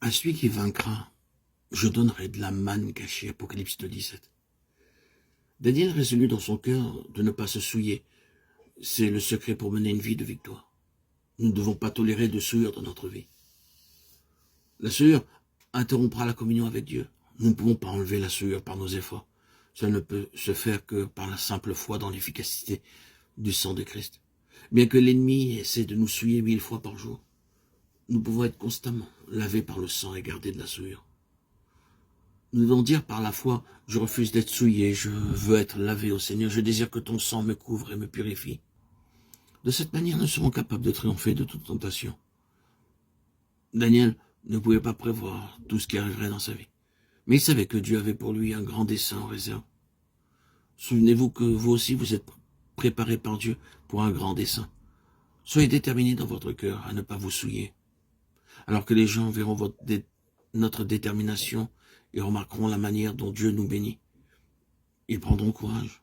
À celui qui vaincra, je donnerai de la manne cachée, Apocalypse 17. Daniel résolut dans son cœur de ne pas se souiller. C'est le secret pour mener une vie de victoire. Nous ne devons pas tolérer de souillure dans notre vie. La souillure interrompra la communion avec Dieu. Nous ne pouvons pas enlever la souillure par nos efforts. Cela ne peut se faire que par la simple foi dans l'efficacité du sang de Christ. Bien que l'ennemi essaie de nous souiller 1000 fois par jour, nous pouvons être constamment lavés par le sang et garder de la souillure. Nous devons dire par la foi, je refuse d'être souillé, je veux être lavé au Seigneur, je désire que ton sang me couvre et me purifie. De cette manière, nous serons capables de triompher de toute tentation. Daniel ne pouvait pas prévoir tout ce qui arriverait dans sa vie, mais il savait que Dieu avait pour lui un grand dessein en réserve. Souvenez-vous que vous aussi vous êtes préparés par Dieu pour un grand dessein. Soyez déterminés dans votre cœur à ne pas vous souiller. Alors que les gens verront notre détermination et remarqueront la manière dont Dieu nous bénit, ils prendront courage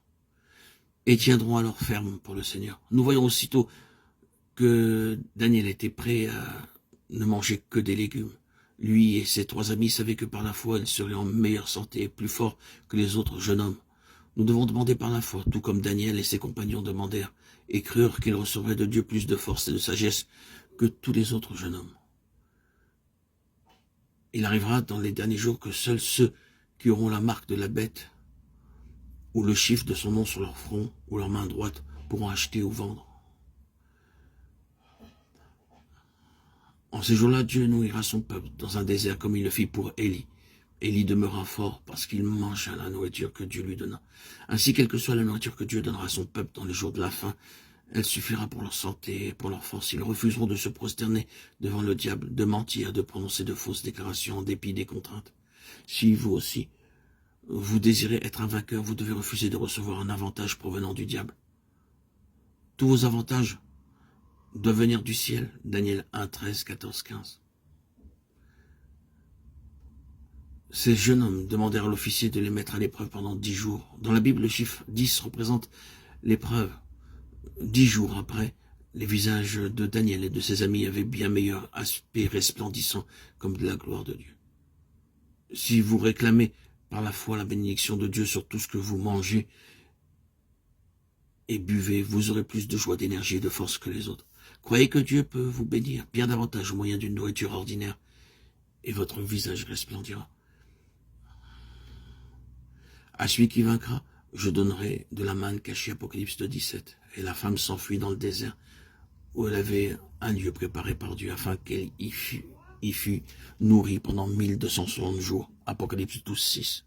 et tiendront alors ferme pour le Seigneur. Nous voyons aussitôt que Daniel était prêt à ne manger que des légumes. Lui et ses 3 amis savaient que par la foi, ils seraient en meilleure santé et plus forts que les autres jeunes hommes. Nous devons demander par la foi, tout comme Daniel et ses compagnons demandèrent, et crurent qu'ils recevraient de Dieu plus de force et de sagesse que tous les autres jeunes hommes. Il arrivera dans les derniers jours que seuls ceux qui auront la marque de la bête ou le chiffre de son nom sur leur front ou leur main droite pourront acheter ou vendre. En ces jours-là, Dieu nourrira son peuple dans un désert comme il le fit pour Élie. Élie demeura fort parce qu'il mangea la nourriture que Dieu lui donna. Ainsi, quelle que soit la nourriture que Dieu donnera à son peuple dans les jours de la faim, elle suffira pour leur santé et pour leur force. Ils refuseront de se prosterner devant le diable, de mentir, de prononcer de fausses déclarations en dépit des contraintes. Si vous aussi, vous désirez être un vainqueur, vous devez refuser de recevoir un avantage provenant du diable. Tous vos avantages doivent venir du ciel. Daniel 1, 13, 14, 15. Ces jeunes hommes demandèrent à l'officier de les mettre à l'épreuve pendant 10 jours. Dans la Bible, le chiffre 10 représente l'épreuve. 10 jours après, les visages de Daniel et de ses amis avaient bien meilleur aspect resplendissant comme de la gloire de Dieu. Si vous réclamez par la foi la bénédiction de Dieu sur tout ce que vous mangez et buvez, vous aurez plus de joie, d'énergie et de force que les autres. Croyez que Dieu peut vous bénir bien davantage au moyen d'une nourriture ordinaire et votre visage resplendira. À celui qui vaincra, je donnerai de la manne cachée, Apocalypse 17. Et la femme s'enfuit dans le désert, où elle avait un lieu préparé par Dieu, afin qu'elle y fût nourrie pendant 1260 jours. Apocalypse 12, 6.